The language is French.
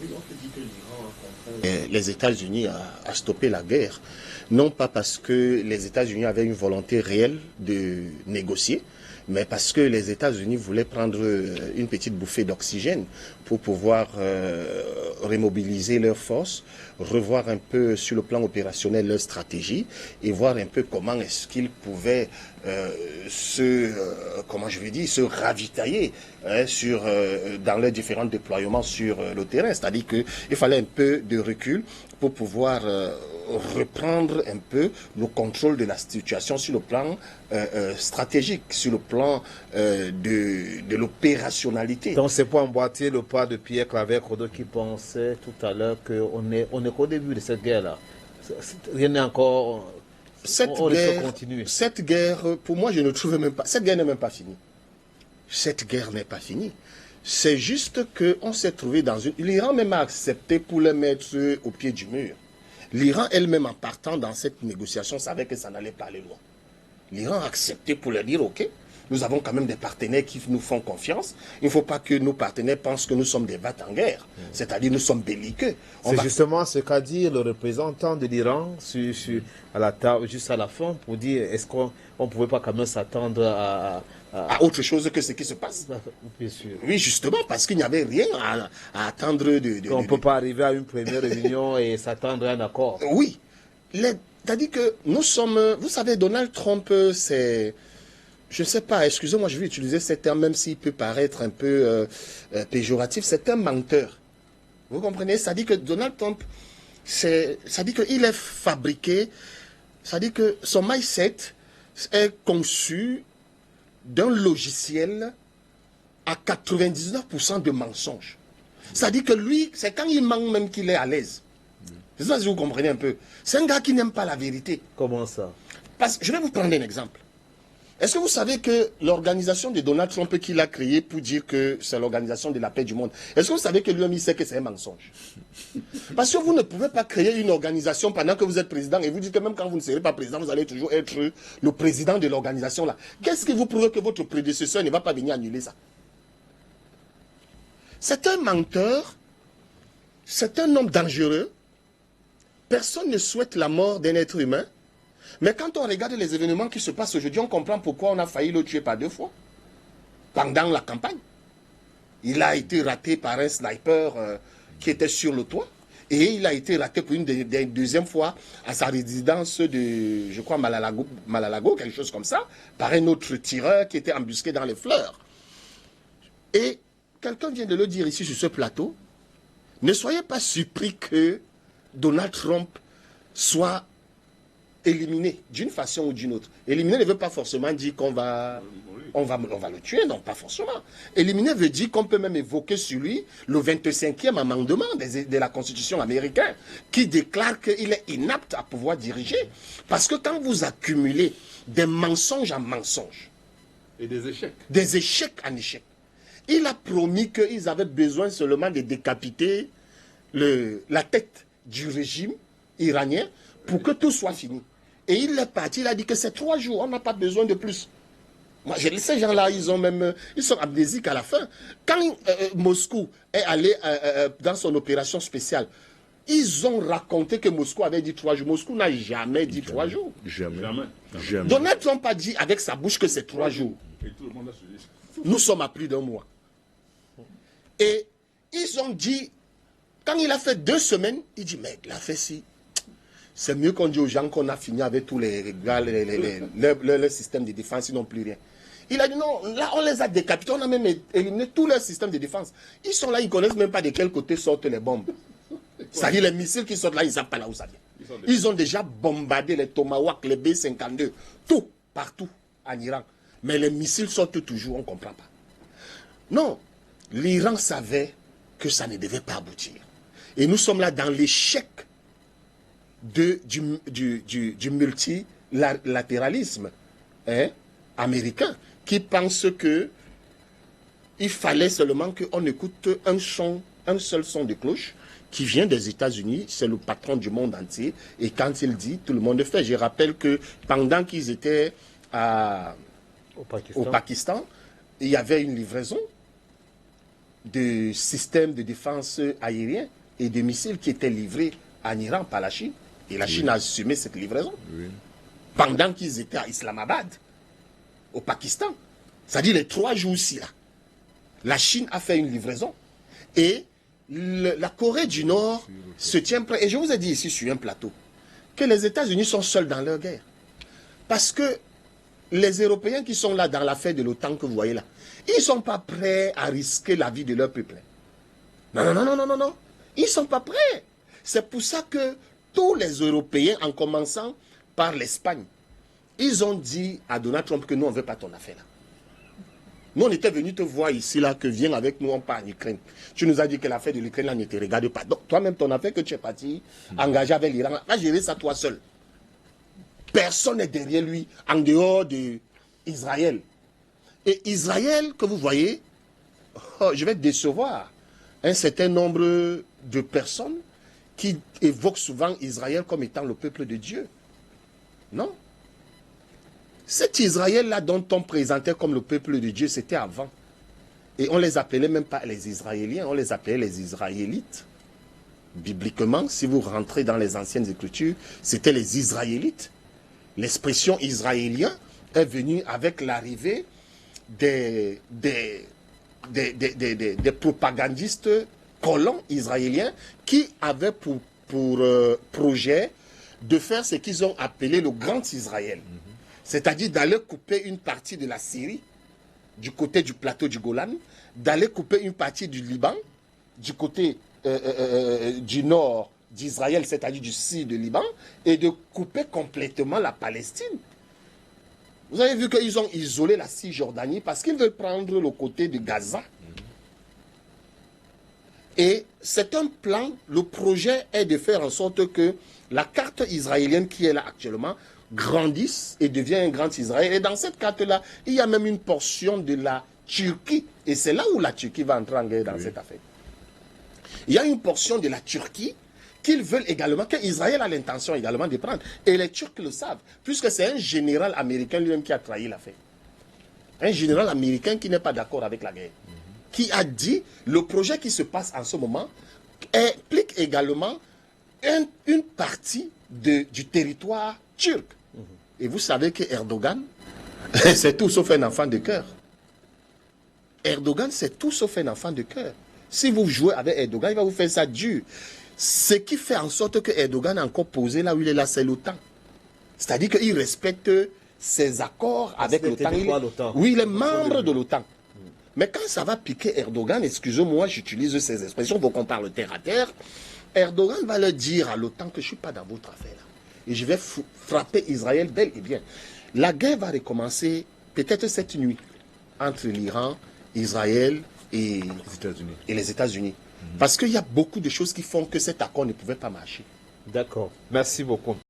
Oui, on peut dire que l'Iran a contraint les États-Unis à stopper la guerre, non pas parce que les États-Unis avaient une volonté réelle de négocier, mais parce que les États-Unis voulaient prendre une petite bouffée d'oxygène pour pouvoir remobiliser leurs forces, revoir un peu sur le plan opérationnel leur stratégie et voir un peu comment est-ce qu'ils pouvaient se ravitailler dans leurs différents déploiements sur le terrain. C'est-à-dire qu'il fallait un peu de recul pour pouvoir reprendre un peu le contrôle de la situation sur le plan stratégique, sur le plan de l'opérationnalité. Donc c'est pour emboîter le pas de Pierre Claver-Cordeau qui pensait tout à l'heure qu'on est qu'au début de cette guerre-là. Rien n'est encore... Cette guerre, pour moi, je ne trouve même pas... Cette guerre n'est même pas finie. Cette guerre n'est pas finie. C'est juste qu'on s'est trouvé dans une... L'Iran même a accepté pour les mettre au pied du mur. L'Iran elle-même, en partant dans cette négociation, savait que ça n'allait pas aller loin. L'Iran a accepté pour leur dire, OK, nous avons quand même des partenaires qui nous font confiance. Il ne faut pas que nos partenaires pensent que nous sommes des vats en guerre. C'est-à-dire nous sommes belliqueux. C'est justement ce qu'a dit le représentant de l'Iran à la table, juste à la fin, pour dire, est-ce qu'on ne pouvait pas quand même s'attendre à autre chose que ce qui se passe. Bien sûr. Oui, justement, parce qu'il n'y avait rien à attendre on ne peut pas arriver à une première réunion et s'attendre à un accord. Oui. C'est-à-dire que nous sommes... Vous savez, Donald Trump, c'est... Je ne sais pas, excusez-moi, je vais utiliser ce terme, même s'il peut paraître un peu péjoratif. C'est un menteur. Vous comprenez? C'est-à-dire que Donald Trump, c'est-à-dire qu'il est fabriqué, c'est-à-dire que son mindset est conçu d'un logiciel à 99% de mensonges. C'est-à-dire que lui, c'est quand il ment même qu'il est à l'aise. C'est ça si vous comprenez un peu. C'est un gars qui n'aime pas la vérité. Comment ça? Je vais vous prendre un exemple. Est-ce que vous savez que l'organisation de Donald Trump qu'il a créée pour dire que c'est l'organisation de la paix du monde, est-ce que vous savez que lui-même il sait que c'est un mensonge? Parce que vous ne pouvez pas créer une organisation pendant que vous êtes président et vous dites que même quand vous ne serez pas président, vous allez toujours être le président de l'organisation là. Qu'est-ce qui vous prouve que votre prédécesseur ne va pas venir annuler ça? C'est un menteur, c'est un homme dangereux. Personne ne souhaite la mort d'un être humain. Mais quand on regarde les événements qui se passent aujourd'hui, on comprend pourquoi on a failli le tuer par 2 fois. Pendant la campagne. Il a été raté par un sniper qui était sur le toit. Et il a été raté pour une deuxième fois à sa résidence de, je crois, Malalago, quelque chose comme ça, par un autre tireur qui était embusqué dans les fleurs. Et quelqu'un vient de le dire ici sur ce plateau. Ne soyez pas surpris que Donald Trump soit éliminé d'une façon ou d'une autre. Éliminer ne veut pas forcément dire qu'on va le tuer, non, pas forcément. Éliminer veut dire qu'on peut même évoquer sur lui le 25e amendement de la Constitution américaine qui déclare qu'il est inapte à pouvoir diriger. Parce que quand vous accumulez des mensonges en mensonges, et des échecs. Des échecs en échecs, il a promis qu'ils avaient besoin seulement de décapiter la tête du régime iranien pour que tout soit fini. Et il est parti, il a dit que c'est 3 jours, on n'a pas besoin de plus. Moi, ces gens-là, ils sont amnésiques à la fin. Quand Moscou est allé dans son opération spéciale, ils ont raconté que Moscou avait dit 3 jours. Moscou n'a jamais dit 3 jours. Jamais. Donald Trump a dit avec sa bouche que c'est 3 jours. Et tout le monde a suivi. Nous sommes à plus d'1 mois. Et ils ont dit, quand il a fait 2 semaines, il dit, mais il a fait si. C'est mieux qu'on dit aux gens qu'on a fini avec tous les gars, le système de défense, ils n'ont plus rien. Il a dit non, là on les a décapités, on a même éliminé tous leurs systèmes de défense. Ils sont là, ils ne connaissent même pas de quel côté sortent les bombes. C'est-à-dire les missiles qui sortent là, ils ne savent pas là où ça vient. Ils ont déjà bombardé les Tomahawk, les B-52, tout, partout en Iran. Mais les missiles sortent toujours, on ne comprend pas. Non, l'Iran savait que ça ne devait pas aboutir. Et nous sommes là dans l'échec du multilatéralisme américain qui pense que il fallait seulement qu'on écoute un seul son de cloche qui vient des États-Unis, c'est le patron du monde entier, et quand il dit, tout le monde fait. Je rappelle que pendant qu'ils étaient au Pakistan, il y avait une livraison de systèmes de défense aérien et de missiles qui étaient livrés en Iran par la Chine. Et la Chine a assumé cette livraison. Oui. Pendant qu'ils étaient à Islamabad, au Pakistan. C'est-à-dire les 3 jours-ci, là, la Chine a fait une livraison. Et la Corée du Nord se tient prêt. Et je vous ai dit ici sur un plateau que les États-Unis sont seuls dans leur guerre. Parce que les Européens qui sont là dans l'affaire de l'OTAN que vous voyez là, ils ne sont pas prêts à risquer la vie de leur peuple. Non, non, non, non, non, non. Ils ne sont pas prêts. C'est pour ça que tous les Européens, en commençant par l'Espagne, ils ont dit à Donald Trump que nous, on ne veut pas ton affaire là. Nous, on était venus te voir ici, là, que viens avec nous, on part en Ukraine. Tu nous as dit que l'affaire de l'Ukraine, là, ne te regarde pas. Donc, toi-même, ton affaire que tu es parti, engagé avec l'Iran, va gérer ça toi seul. Personne n'est derrière lui, en dehors d'Israël. Et Israël, que vous voyez, je vais décevoir un certain nombre de personnes qui évoquent souvent Israël comme étant le peuple de Dieu. Non. Cet Israël-là dont on présentait comme le peuple de Dieu, c'était avant. Et on les appelait même pas les Israéliens, on les appelait les Israélites. Bibliquement, si vous rentrez dans les anciennes Écritures, c'était les Israélites. L'expression israélien est venue avec l'arrivée des propagandistes colons israéliens qui avaient pour projet de faire ce qu'ils ont appelé le Grand Israël. C'est-à-dire d'aller couper une partie de la Syrie, du côté du plateau du Golan, d'aller couper une partie du Liban, du côté du nord d'Israël, c'est-à-dire du sud du Liban, et de couper complètement la Palestine. Vous avez vu qu'ils ont isolé la Cisjordanie parce qu'ils veulent prendre le côté de Gaza. Et c'est un plan, le projet est de faire en sorte que la carte israélienne qui est là actuellement grandisse et devient un grand Israël. Et dans cette carte-là, il y a même une portion de la Turquie. Et c'est là où la Turquie va entrer en guerre dans cette affaire. Il y a une portion de la Turquie qu'ils veulent également, qu'Israël a l'intention également de prendre. Et les Turcs le savent, puisque c'est un général américain lui-même qui a trahi l'affaire. Un général américain qui n'est pas d'accord avec la guerre. Qui a dit, le projet qui se passe en ce moment implique également une partie du territoire turc. Et vous savez que Erdogan, c'est tout sauf un enfant de cœur. Erdogan, c'est tout sauf un enfant de cœur. Si vous jouez avec Erdogan, il va vous faire ça dur. Ce qui fait en sorte que Erdogan a encore posé là où il est là, c'est l'OTAN. C'est-à-dire qu'il respecte ses accords avec l'OTAN. Oui, il est membre de l'OTAN. Mais quand ça va piquer Erdogan, excusez-moi, j'utilise ces expressions pour qu'on parle terre à terre, Erdogan va leur dire à l'OTAN que je ne suis pas dans votre affaire là. Et je vais frapper Israël bel et bien. La guerre va recommencer peut-être cette nuit entre l'Iran, Israël et les États-Unis. Parce qu'il y a beaucoup de choses qui font que cet accord ne pouvait pas marcher. D'accord. Merci beaucoup.